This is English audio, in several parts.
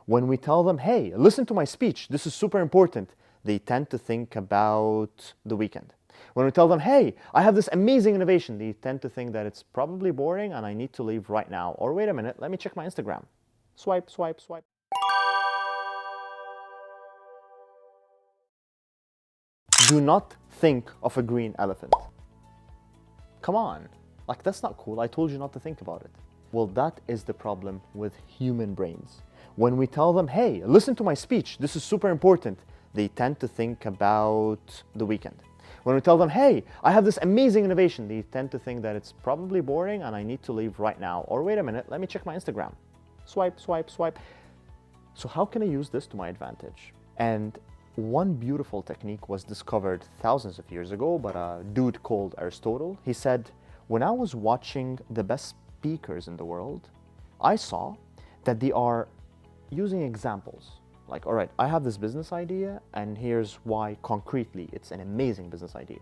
When we tell them, hey, listen to my speech, this is super important, they tend to think about the weekend. When we tell them, hey, I have this amazing innovation, they tend to think that it's probably boring and I need to leave right now. Or wait a minute, let me check my Instagram. Swipe, swipe, swipe. Do not think of a green elephant. Come on, like that's not cool. I told you not to think about it. Well, that is the problem with human brains. When we tell them, hey, listen to my speech, this is super important, they tend to think about the weekend. When we tell them, hey, I have this amazing innovation, they tend to think that it's probably boring and I need to leave right now. Or wait a minute, let me check my Instagram. Swipe, swipe, swipe. So how can I use this to my advantage? And one beautiful technique was discovered thousands of years ago by a dude called Aristotle. He said, when I was watching the best speakers in the world, I saw that they are using examples. Like, all right, I have this business idea and here's why concretely it's an amazing business idea.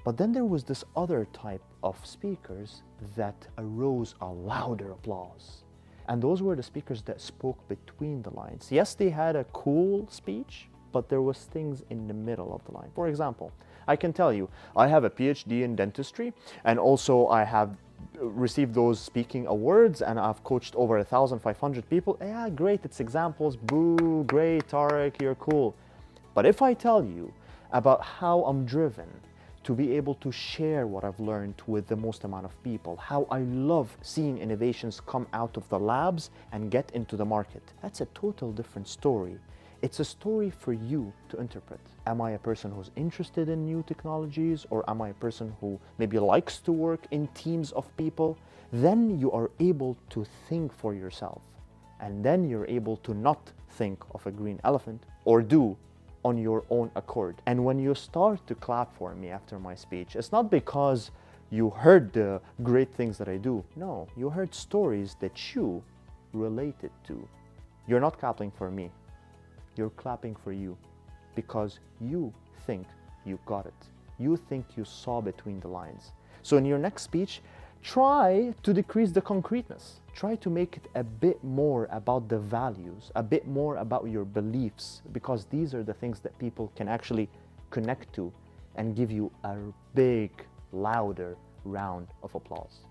But then there was this other type of speakers that arose a louder applause. And those were the speakers that spoke between the lines. Yes, they had a cool speech, but there was things in the middle of the line. For example, I can tell you, I have a PhD in dentistry, and also I have received those speaking awards, and I've coached over 1,500 people. Yeah, great, it's examples, boo, great, Tarek, you're cool. But if I tell you about how I'm driven to be able to share what I've learned with the most amount of people, how I love seeing innovations come out of the labs and get into the market, that's a total different story. It's a story for you to interpret. Am I a person who's interested in new technologies, or am I a person who maybe likes to work in teams of people? Then you are able to think for yourself. And then you're able to not think of a green elephant, or do on your own accord. And when you start to clap for me after my speech, it's not because you heard the great things that I do. No, you heard stories that you related to. You're not clapping for me. You're clapping for you because you think you got it. You think you saw between the lines. So in your next speech, try to decrease the concreteness. Try to make it a bit more about the values, a bit more about your beliefs, because these are the things that people can actually connect to and give you a big, louder round of applause.